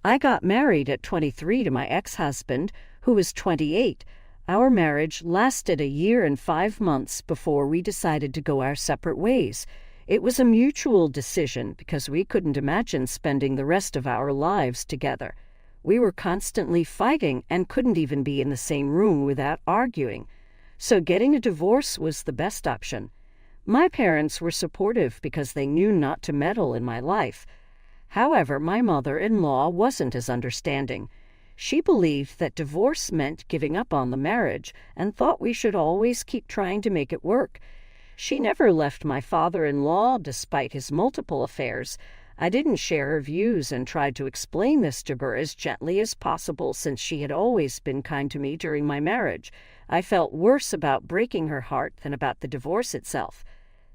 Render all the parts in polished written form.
I got married at 23 to my ex-husband, who was 28. Our marriage lasted a year and 5 months before we decided to go our separate ways. It was a mutual decision because we couldn't imagine spending the rest of our lives together. We were constantly fighting and couldn't even be in the same room without arguing. So getting a divorce was the best option. My parents were supportive because they knew not to meddle in my life. However, my mother-in-law wasn't as understanding. She believed that divorce meant giving up on the marriage and thought we should always keep trying to make it work. She never left my father-in-law despite his multiple affairs. I didn't share her views and tried to explain this to her as gently as possible since she had always been kind to me during my marriage. I felt worse about breaking her heart than about the divorce itself.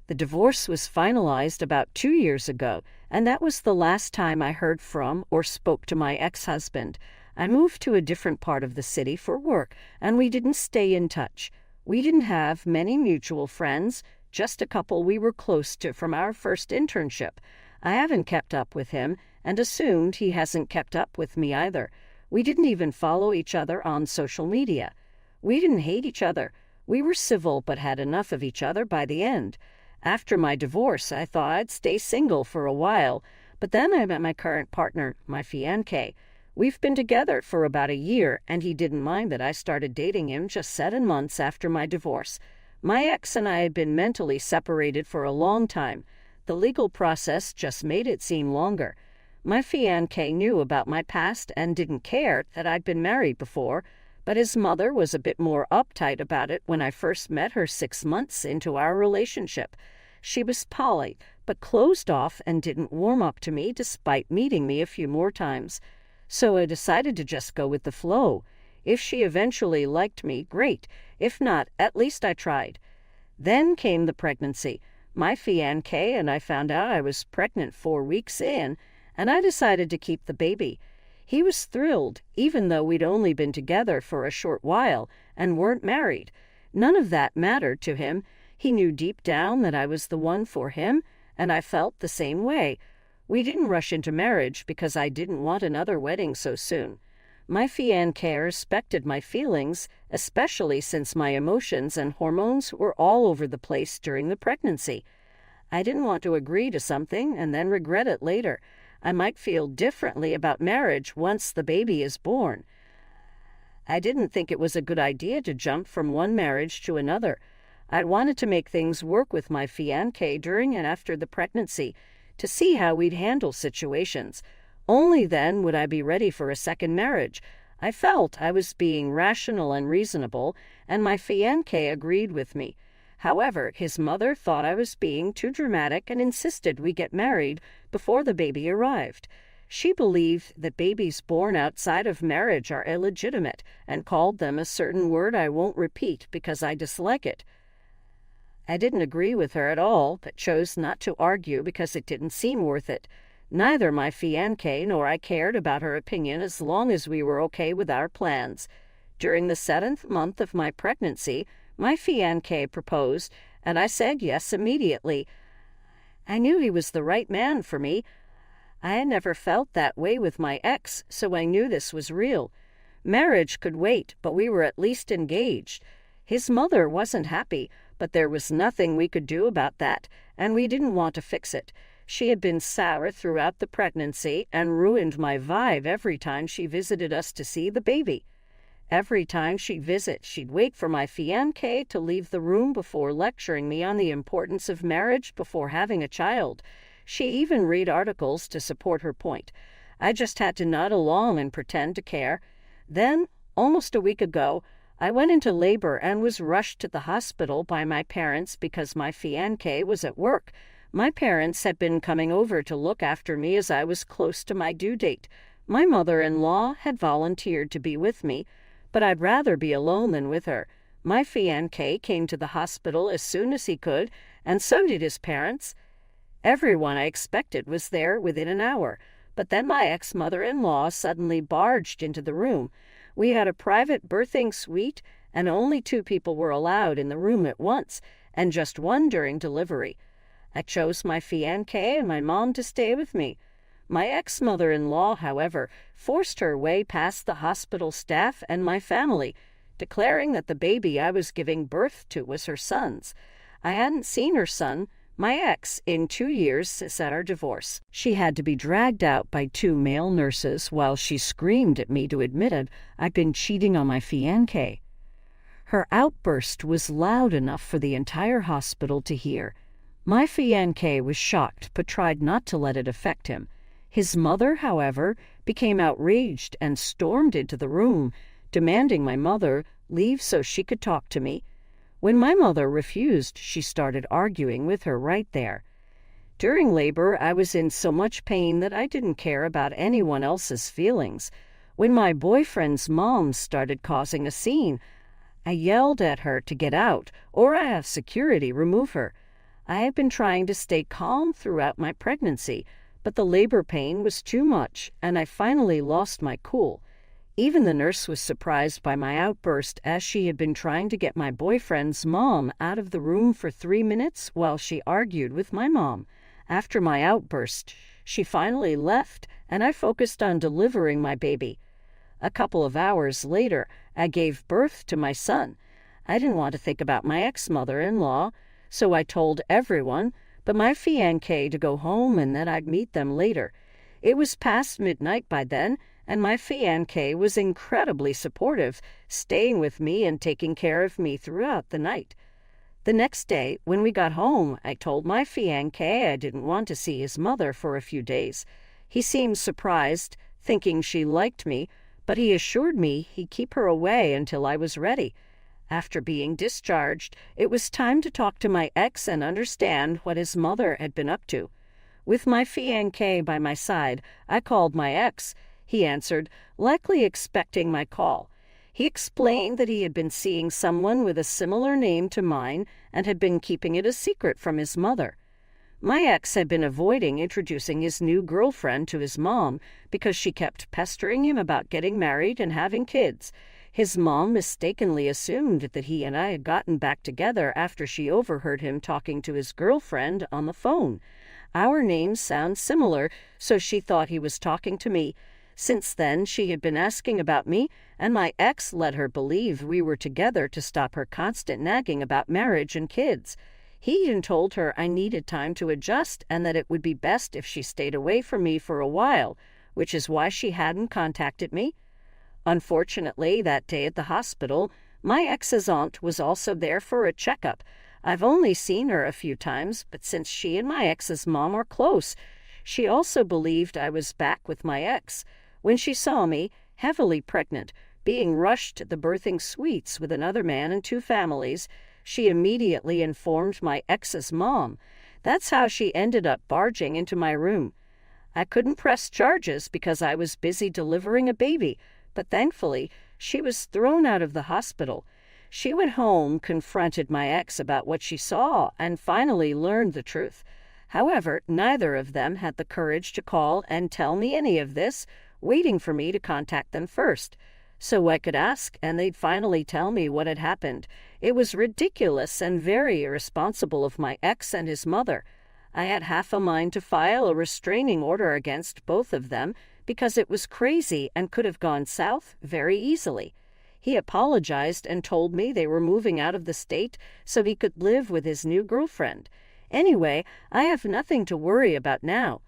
The divorce was finalized about 2 years ago, and that was the last time I heard from or spoke to my ex-husband. I moved to a different part of the city for work, and we didn't stay in touch. We didn't have many mutual friends, just a couple we were close to from our first internship. I haven't kept up with him, and assumed he hasn't kept up with me either. We didn't even follow each other on social media. We didn't hate each other. We were civil but had enough of each other by the end. After my divorce, I thought I'd stay single for a while, but then I met my current partner, my fiancé. We've been together for about a year, and he didn't mind that I started dating him just 7 months after my divorce. My ex and I had been mentally separated for a long time. The legal process just made it seem longer. My fiancé knew about my past and didn't care that I'd been married before, but his mother was a bit more uptight about it when I first met her 6 months into our relationship. She was poly, but closed off and didn't warm up to me despite meeting me a few more times. So I decided to just go with the flow. If she eventually liked me, great. If not, at least I tried. Then came the pregnancy. My fiancé and I found out I was pregnant 4 weeks in, and I decided to keep the baby. He was thrilled, even though we'd only been together for a short while and weren't married. None of that mattered to him. He knew deep down that I was the one for him, and I felt the same way. We didn't rush into marriage because I didn't want another wedding so soon. My fiancé respected my feelings, especially since my emotions and hormones were all over the place during the pregnancy. I didn't want to agree to something and then regret it later. I might feel differently about marriage once the baby is born. I didn't think it was a good idea to jump from one marriage to another. I wanted to make things work with my fiancé during and after the pregnancy, to see how we'd handle situations. Only then would I be ready for a second marriage. I felt I was being rational and reasonable, and my fiancé agreed with me. However, his mother thought I was being too dramatic and insisted we get married before the baby arrived. She believed that babies born outside of marriage are illegitimate and called them a certain word I won't repeat because I dislike it. I didn't agree with her at all, but chose not to argue because it didn't seem worth it. Neither my fiancé nor I cared about her opinion as long as we were okay with our plans. During the 7th month of my pregnancy, my fiancé proposed, and I said yes immediately. I knew he was the right man for me. I had never felt that way with my ex, so I knew this was real. Marriage could wait, but we were at least engaged. His mother wasn't happy, but there was nothing we could do about that, and we didn't want to fix it. She had been sour throughout the pregnancy and ruined my vibe every time she visited us to see the baby. Every time she'd visit, she'd wait for my fiancé to leave the room before lecturing me on the importance of marriage before having a child. She even read articles to support her point. I just had to nod along and pretend to care. Then, almost a week ago, I went into labor and was rushed to the hospital by my parents because my fiancé was at work. My parents had been coming over to look after me as I was close to my due date. My mother-in-law had volunteered to be with me, but I'd rather be alone than with her. My fiancé came to the hospital as soon as he could, and so did his parents. Everyone I expected was there within an hour, but then my ex-mother-in-law suddenly barged into the room. We had a private birthing suite, and only 2 people were allowed in the room at once, and just one during delivery. I chose my fiancé and my mom to stay with me. My ex-mother-in-law, however, forced her way past the hospital staff and my family, declaring that the baby I was giving birth to was her son's. I hadn't seen her son, my ex, in 2 years since our divorce. She had to be dragged out by 2 male nurses while she screamed at me to admit I'd been cheating on my fiancé. Her outburst was loud enough for the entire hospital to hear. My fiancé was shocked but tried not to let it affect him. His mother, however, became outraged and stormed into the room, demanding my mother leave so she could talk to me. When my mother refused, she started arguing with her right there. During labor, I was in so much pain that I didn't care about anyone else's feelings. When my boyfriend's mom started causing a scene, I yelled at her to get out, or I have security remove her. I had been trying to stay calm throughout my pregnancy, but the labor pain was too much, and I finally lost my cool. Even the nurse was surprised by my outburst, as she had been trying to get my boyfriend's mom out of the room for 3 minutes while she argued with my mom. After my outburst, she finally left, and I focused on delivering my baby. A couple of hours later, I gave birth to my son. I didn't want to think about my ex-mother-in-law, so I told everyone but my fiancé to go home and that I'd meet them later. It was past midnight by then, and my fiancé was incredibly supportive, staying with me and taking care of me throughout the night. The next day, when we got home, I told my fiancé I didn't want to see his mother for a few days. He seemed surprised, thinking she liked me, but he assured me he'd keep her away until I was ready. After being discharged, it was time to talk to my ex and understand what his mother had been up to. With my fiancé by my side, I called my ex. He answered, likely expecting my call. He explained that he had been seeing someone with a similar name to mine and had been keeping it a secret from his mother. My ex had been avoiding introducing his new girlfriend to his mom because she kept pestering him about getting married and having kids. His mom mistakenly assumed that he and I had gotten back together after she overheard him talking to his girlfriend on the phone. Our names sound similar, so she thought he was talking to me. Since then, she had been asking about me, and my ex let her believe we were together to stop her constant nagging about marriage and kids. He even told her I needed time to adjust and that it would be best if she stayed away from me for a while, which is why she hadn't contacted me. Unfortunately, that day at the hospital, my ex's aunt was also there for a checkup. I've only seen her a few times, but since she and my ex's mom are close, she also believed I was back with my ex. When she saw me, heavily pregnant, being rushed to the birthing suites with another man and 2 families, she immediately informed my ex's mom. That's how she ended up barging into my room. I couldn't press charges because I was busy delivering a baby, but thankfully, she was thrown out of the hospital. She went home, confronted my ex about what she saw, and finally learned the truth. However, neither of them had the courage to call and tell me any of this, waiting for me to contact them first. So I could ask, and they'd finally tell me what had happened. It was ridiculous and very irresponsible of my ex and his mother. I had half a mind to file a restraining order against both of them because it was crazy and could have gone south very easily. He apologized and told me they were moving out of the state so he could live with his new girlfriend. Anyway, I have nothing to worry about now.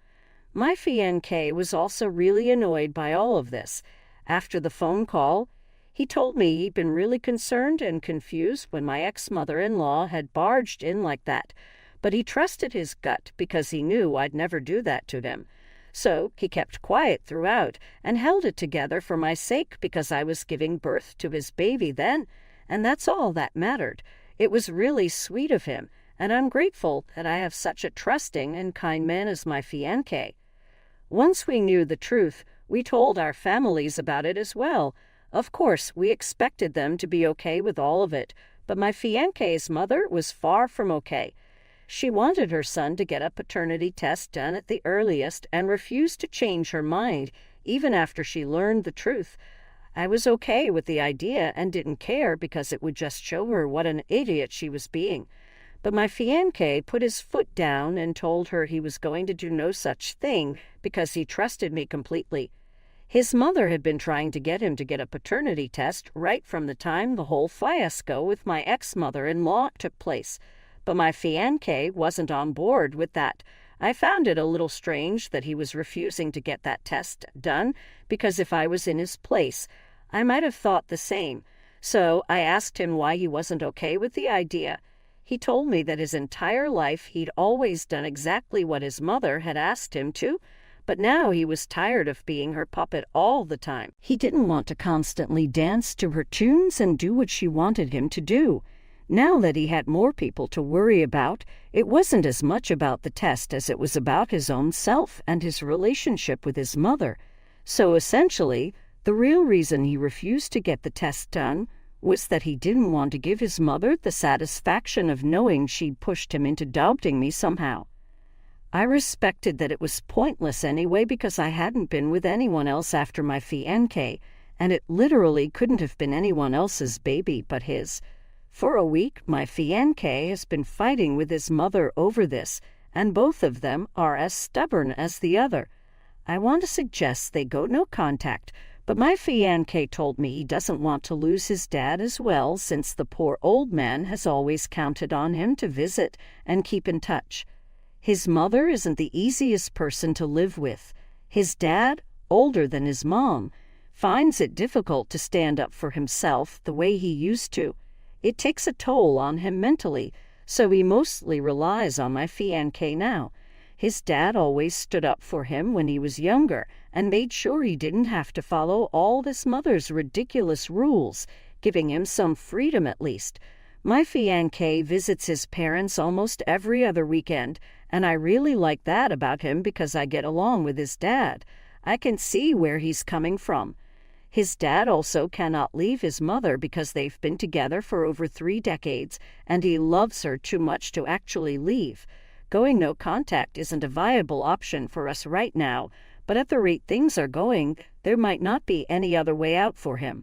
My fiancé was also really annoyed by all of this. After the phone call, he told me he'd been really concerned and confused when my ex-mother-in-law had barged in like that, but he trusted his gut because he knew I'd never do that to him. So he kept quiet throughout and held it together for my sake because I was giving birth to his baby then, and that's all that mattered. It was really sweet of him, and I'm grateful that I have such a trusting and kind man as my fiancé. Once we knew the truth, we told our families about it as well. Of course, we expected them to be okay with all of it, but my fiancé's mother was far from okay. She wanted her son to get a paternity test done at the earliest and refused to change her mind, even after she learned the truth. I was okay with the idea and didn't care because it would just show her what an idiot she was being. But my fiancé put his foot down and told her he was going to do no such thing because he trusted me completely. His mother had been trying to get him to get a paternity test right from the time the whole fiasco with my ex-mother-in-law took place. But my fiancé wasn't on board with that. I found it a little strange that he was refusing to get that test done, because if I was in his place, I might have thought the same. So I asked him why he wasn't okay with the idea. He told me that his entire life he'd always done exactly what his mother had asked him to, but now he was tired of being her puppet all the time. He didn't want to constantly dance to her tunes and do what she wanted him to do. Now that he had more people to worry about, it wasn't as much about the test as it was about his own self and his relationship with his mother. So essentially, the real reason he refused to get the test done was that he didn't want to give his mother the satisfaction of knowing she'd pushed him into doubting me somehow. I respected that it was pointless anyway because I hadn't been with anyone else after my fiancé, and it literally couldn't have been anyone else's baby but his. For a week, my fiancé has been fighting with his mother over this, and both of them are as stubborn as the other. I want to suggest they go no contact, but my fiancé told me he doesn't want to lose his dad as well, since the poor old man has always counted on him to visit and keep in touch. His mother isn't the easiest person to live with. His dad, older than his mom, finds it difficult to stand up for himself the way he used to. It takes a toll on him mentally, so he mostly relies on my fiancé now. His dad always stood up for him when he was younger and made sure he didn't have to follow all this mother's ridiculous rules, giving him some freedom at least. My fiancé visits his parents almost every other weekend, and I really like that about him because I get along with his dad. I can see where he's coming from. His dad also cannot leave his mother because they've been together for over 3 decades, and he loves her too much to actually leave. Going no contact isn't a viable option for us right now, but at the rate things are going, there might not be any other way out for him.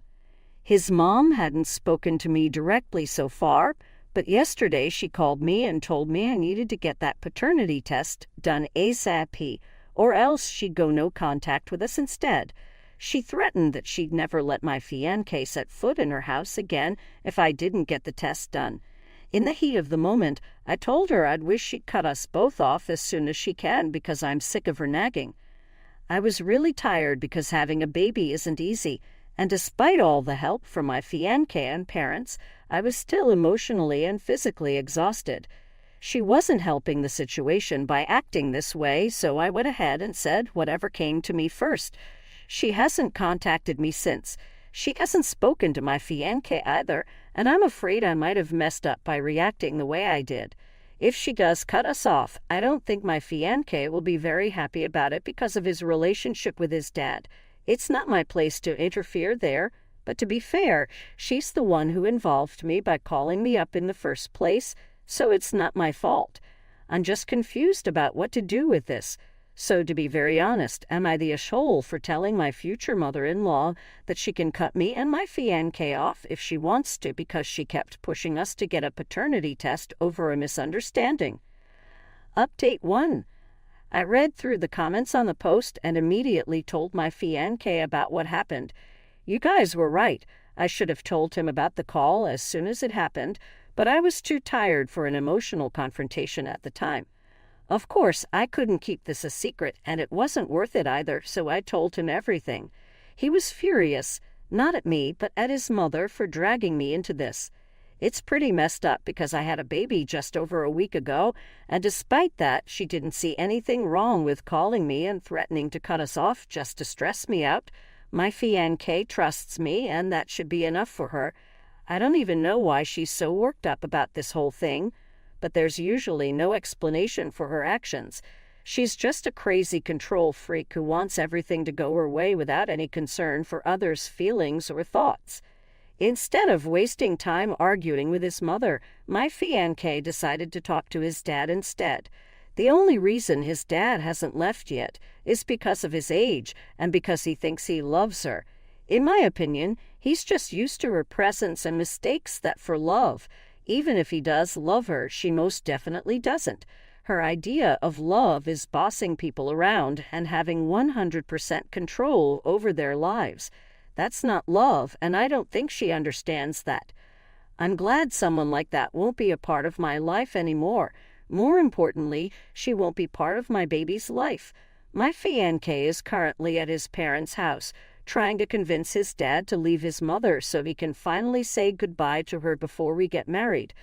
His mom hadn't spoken to me directly so far, but yesterday she called me and told me I needed to get that paternity test done ASAP, or else she'd go no contact with us instead. She threatened that she'd never let my fiancé set foot in her house again if I didn't get the test done. In the heat of the moment, I told her I'd wish she'd cut us both off as soon as she can because I'm sick of her nagging. I was really tired because having a baby isn't easy, and despite all the help from my fiancé and parents, I was still emotionally and physically exhausted. She wasn't helping the situation by acting this way, so I went ahead and said whatever came to me first. She hasn't contacted me since. She hasn't spoken to my fiancé either, and I'm afraid I might have messed up by reacting the way I did. If she does cut us off, I don't think my fiancé will be very happy about it because of his relationship with his dad. It's not my place to interfere there, but to be fair, she's the one who involved me by calling me up in the first place, so it's not my fault. I'm just confused about what to do with this. So to be very honest, am I the asshole for telling my future mother-in-law that she can cut me and my fiancé off if she wants to because she kept pushing us to get a paternity test over a misunderstanding? Update 1. I read through the comments on the post and immediately told my fiancé about what happened. You guys were right. I should have told him about the call as soon as it happened, but I was too tired for an emotional confrontation at the time. Of course, I couldn't keep this a secret, and it wasn't worth it either, so I told him everything. He was furious, not at me, but at his mother for dragging me into this. It's pretty messed up because I had a baby just over a week ago, and despite that, she didn't see anything wrong with calling me and threatening to cut us off just to stress me out. My fiancé trusts me, and that should be enough for her. I don't even know why she's so worked up about this whole thing, but there's usually no explanation for her actions. She's just a crazy control freak who wants everything to go her way without any concern for others' feelings or thoughts. Instead of wasting time arguing with his mother, my fiancé decided to talk to his dad instead. The only reason his dad hasn't left yet is because of his age and because he thinks he loves her. In my opinion, he's just used to her presence and mistakes that for love. Even if he does love her, she most definitely doesn't. Her idea of love is bossing people around and having 100% control over their lives. That's not love, and I don't think she understands that. I'm glad someone like that won't be a part of my life anymore. More importantly, she won't be part of my baby's life. My fiancé is currently at his parents' house, trying to convince his dad to leave his mother so he can finally say goodbye to her before we get married.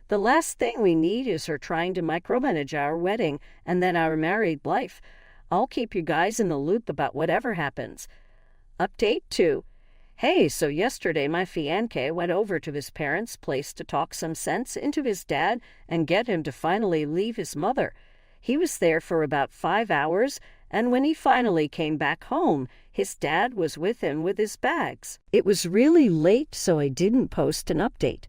The last thing we need is her trying to micromanage our wedding and then our married life. I'll keep you guys in the loop about whatever happens. Update 2. Hey, so yesterday my fiancé went over to his parents' place to talk some sense into his dad and get him to finally leave his mother. He was there for about 5 hours, and when he finally came back home, his dad was with him with his bags. It was really late, so I didn't post an update.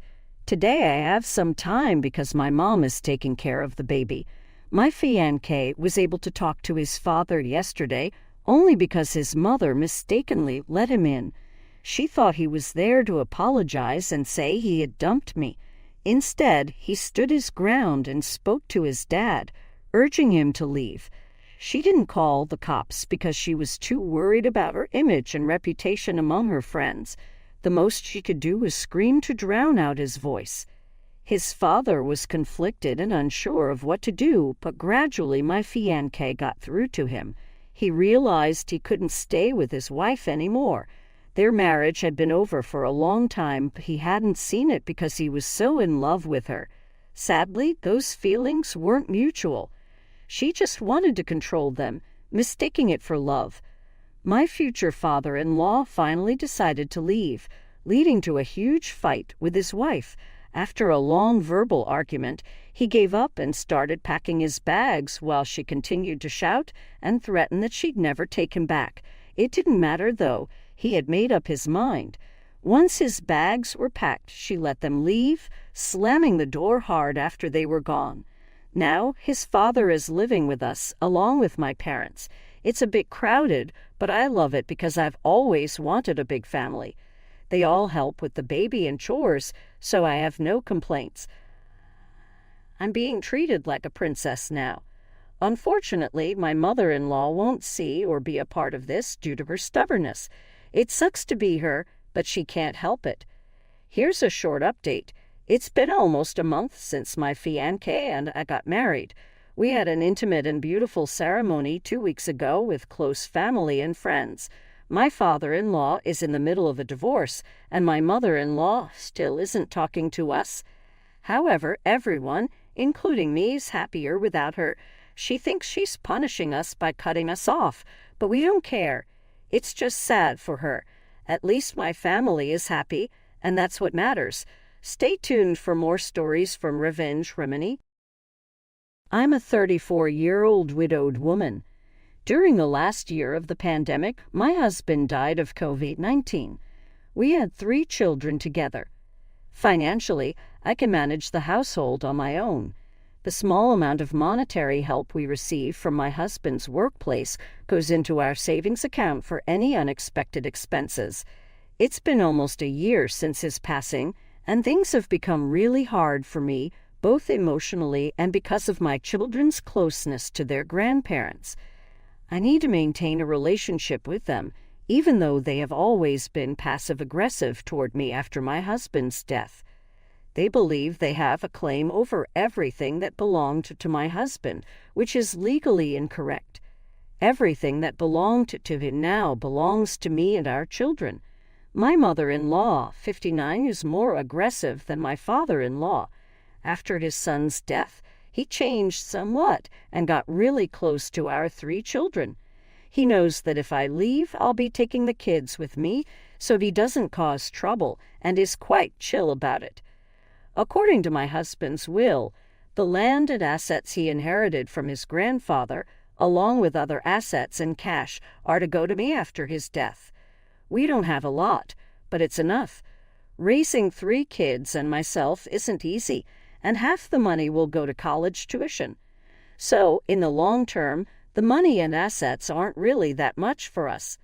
Today I have some time because my mom is taking care of the baby. My fiancé was able to talk to his father yesterday only because his mother mistakenly let him in. She thought he was there to apologize and say he had dumped me. Instead, he stood his ground and spoke to his dad, urging him to leave. She didn't call the cops because she was too worried about her image and reputation among her friends. The most she could do was scream to drown out his voice. His father was conflicted and unsure of what to do, but gradually my fiancé got through to him. He realized he couldn't stay with his wife anymore. Their marriage had been over for a long time, but he hadn't seen it because he was so in love with her. Sadly, those feelings weren't mutual. She just wanted to control them, mistaking it for love. My future father-in-law finally decided to leave, leading to a huge fight with his wife. After a long verbal argument, he gave up and started packing his bags while she continued to shout and threaten that she'd never take him back. It didn't matter, though. He had made up his mind. Once his bags were packed, she let them leave, slamming the door hard after they were gone. Now his father is living with us, along with my parents. It's a bit crowded, but I love it because I've always wanted a big family. They all help with the baby and chores, so I have no complaints. I'm being treated like a princess now. Unfortunately, my mother-in-law won't see or be a part of this due to her stubbornness. It sucks to be her, but she can't help it. Here's a short update. It's been almost a month since my fiancé and I got married. We had an intimate and beautiful ceremony 2 weeks ago with close family and friends. My father-in-law is in the middle of a divorce, and my mother-in-law still isn't talking to us. However, everyone, including me, is happier without her. She thinks she's punishing us by cutting us off, but we don't care. It's just sad for her. At least my family is happy, and that's what matters. Stay tuned for more stories from Revenge Remini. I'm a 34-year-old widowed woman. During the last year of the pandemic, my husband died of COVID-19. We had 3 children together. Financially, I can manage the household on my own. The small amount of monetary help we receive from my husband's workplace goes into our savings account for any unexpected expenses. It's been almost a year since his passing, and things have become really hard for me, both emotionally and because of my children's closeness to their grandparents. I need to maintain a relationship with them, even though they have always been passive-aggressive toward me after my husband's death. They believe they have a claim over everything that belonged to my husband, which is legally incorrect. Everything that belonged to him now belongs to me and our children. My mother-in-law, 59, is more aggressive than my father-in-law. After his son's death, he changed somewhat and got really close to our 3 children. He knows that if I leave, I'll be taking the kids with me, so he doesn't cause trouble and is quite chill about it. According to my husband's will, the land and assets he inherited from his grandfather, along with other assets and cash, are to go to me after his death. We don't have a lot, but it's enough. Raising 3 kids and myself isn't easy, and half the money will go to college tuition. So, in the long term, the money and assets aren't really that much for us.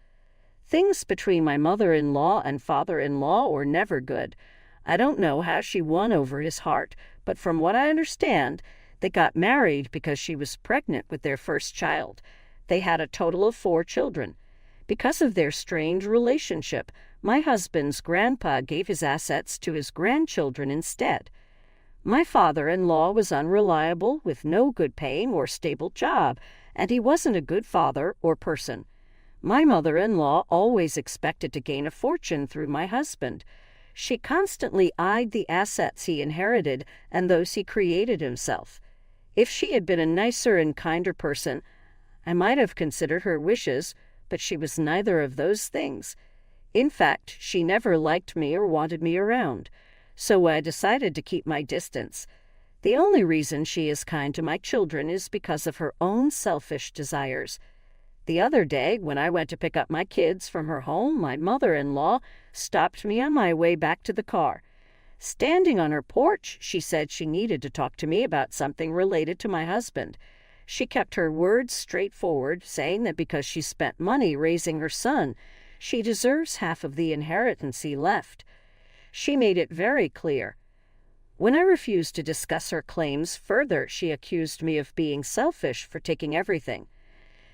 Things between my mother-in-law and father-in-law were never good. I don't know how she won over his heart, but from what I understand, they got married because she was pregnant with their first child. They had a total of 4 children. Because of their strained relationship, my husband's grandpa gave his assets to his grandchildren instead. My father-in-law was unreliable, with no good paying or stable job, and he wasn't a good father or person. My mother-in-law always expected to gain a fortune through my husband. She constantly eyed the assets he inherited and those he created himself. If she had been a nicer and kinder person, I might have considered her wishes, but she was neither of those things. In fact, she never liked me or wanted me around, so I decided to keep my distance. The only reason she is kind to my children is because of her own selfish desires. The other day, when I went to pick up my kids from her home, my mother-in-law stopped me on my way back to the car. Standing on her porch, she said she needed to talk to me about something related to my husband. She kept her words straightforward, saying that because she spent money raising her son, she deserves half of the inheritance he left. She made it very clear. When I refused to discuss her claims further, she accused me of being selfish for taking everything.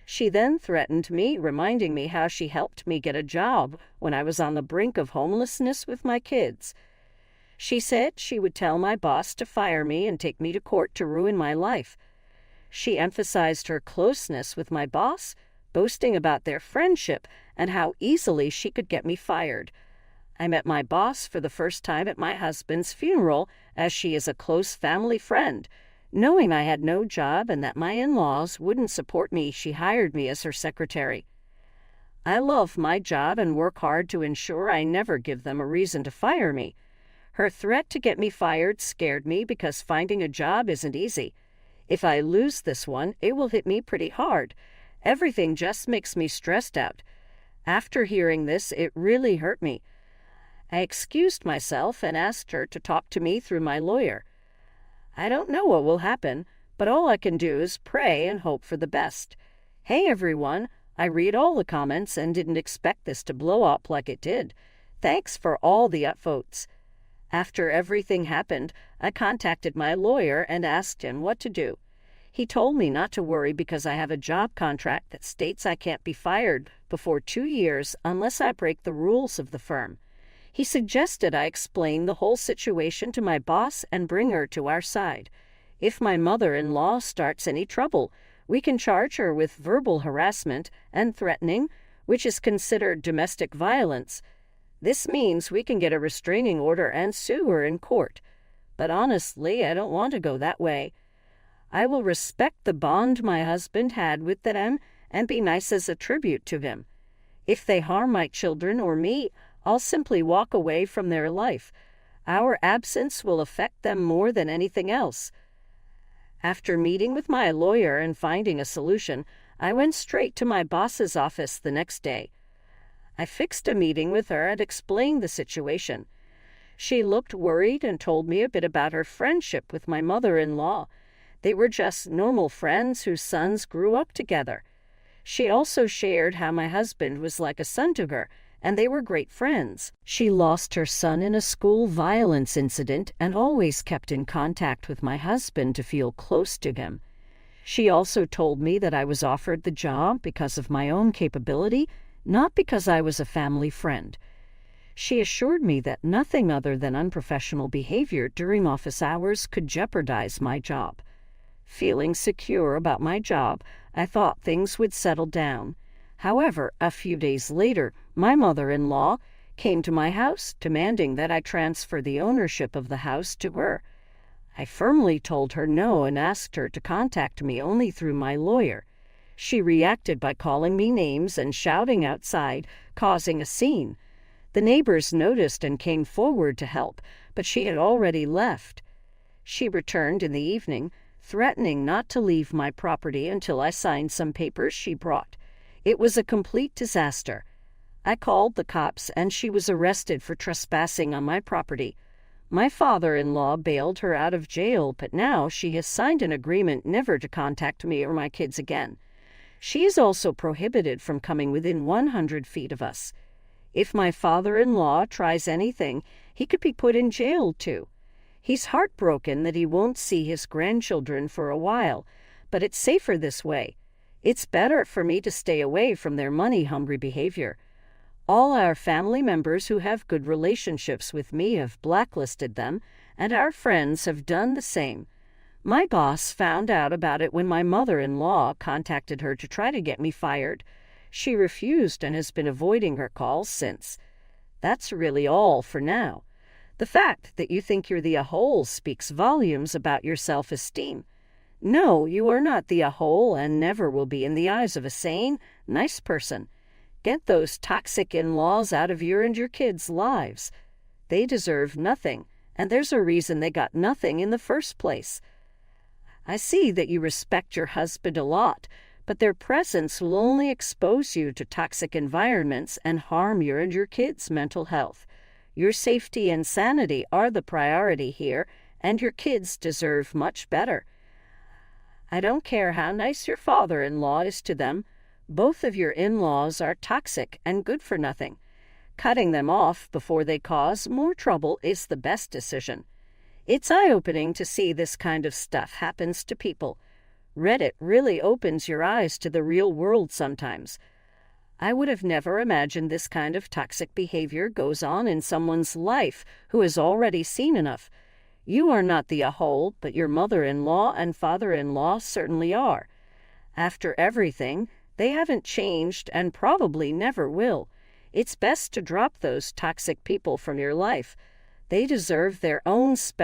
She then threatened me, reminding me how she helped me get a job when I was on the brink of homelessness with my kids. She said she would tell my boss to fire me and take me to court to ruin my life. She emphasized her closeness with my boss, boasting about their friendship and how easily she could get me fired. I met my boss for the first time at my husband's funeral, as she is a close family friend. Knowing I had no job and that my in-laws wouldn't support me, she hired me as her secretary. I love my job and work hard to ensure I never give them a reason to fire me. Her threat to get me fired scared me because finding a job isn't easy. If I lose this one, it will hit me pretty hard. Everything just makes me stressed out. After hearing this, it really hurt me. I excused myself and asked her to talk to me through my lawyer. I don't know what will happen, but all I can do is pray and hope for the best. Hey everyone, I read all the comments and didn't expect this to blow up like it did. Thanks for all the upvotes. After everything happened, I contacted my lawyer and asked him what to do. He told me not to worry because I have a job contract that states I can't be fired before 2 years unless I break the rules of the firm. He suggested I explain the whole situation to my boss and bring her to our side. If my mother-in-law starts any trouble, we can charge her with verbal harassment and threatening, which is considered domestic violence. This means we can get a restraining order and sue her in court. But honestly, I don't want to go that way. I will respect the bond my husband had with them and be nice as a tribute to him. If they harm my children or me, I'll simply walk away from their life. Our absence will affect them more than anything else. After meeting with my lawyer and finding a solution, I went straight to my boss's office the next day. I fixed a meeting with her and explained the situation. She looked worried and told me a bit about her friendship with my mother-in-law. They were just normal friends whose sons grew up together. She also shared how my husband was like a son to her, and they were great friends. She lost her son in a school violence incident and always kept in contact with my husband to feel close to him. She also told me that I was offered the job because of my own capability, not because I was a family friend. She assured me that nothing other than unprofessional behavior during office hours could jeopardize my job. Feeling secure about my job, I thought things would settle down. However, a few days later, my mother-in-law came to my house demanding that I transfer the ownership of the house to her. I firmly told her no and asked her to contact me only through my lawyer. She reacted by calling me names and shouting outside, causing a scene. The neighbors noticed and came forward to help, but she had already left. She returned in the evening, threatening not to leave my property until I signed some papers she brought. It was a complete disaster. I called the cops and she was arrested for trespassing on my property. My father-in-law bailed her out of jail, but now she has signed an agreement never to contact me or my kids again. She is also prohibited from coming within 100 feet of us. If my father-in-law tries anything, He could be put in jail, too. He's heartbroken that he won't see his grandchildren for a while, but it's safer this way. It's better for me to stay away from their money-hungry behavior. All our family members who have good relationships with me have blacklisted them, and our friends have done the same. My boss found out about it when my mother-in-law contacted her to try to get me fired. She refused and has been avoiding her calls since. That's really all for now. The fact that you think you're the a-hole speaks volumes about your self-esteem. No, you are not the a-hole and never will be in the eyes of a sane, nice person. Get those toxic in-laws out of your and your kids' lives. They deserve nothing, and there's a reason they got nothing in the first place. I see that you respect your husband a lot, but their presence will only expose you to toxic environments and harm your and your kids' mental health. Your safety and sanity are the priority here, and your kids deserve much better. I don't care how nice your father-in-law is to them. Both of your in-laws are toxic and good for nothing. Cutting them off before they cause more trouble is the best decision. It's eye-opening to see this kind of stuff happens to people. Reddit really opens your eyes to the real world sometimes. I would have never imagined this kind of toxic behavior goes on in someone's life who has already seen enough. You are not the a-hole, but your mother-in-law and father-in-law certainly are. After everything, they haven't changed and probably never will. It's best to drop those toxic people from your life. They deserve their own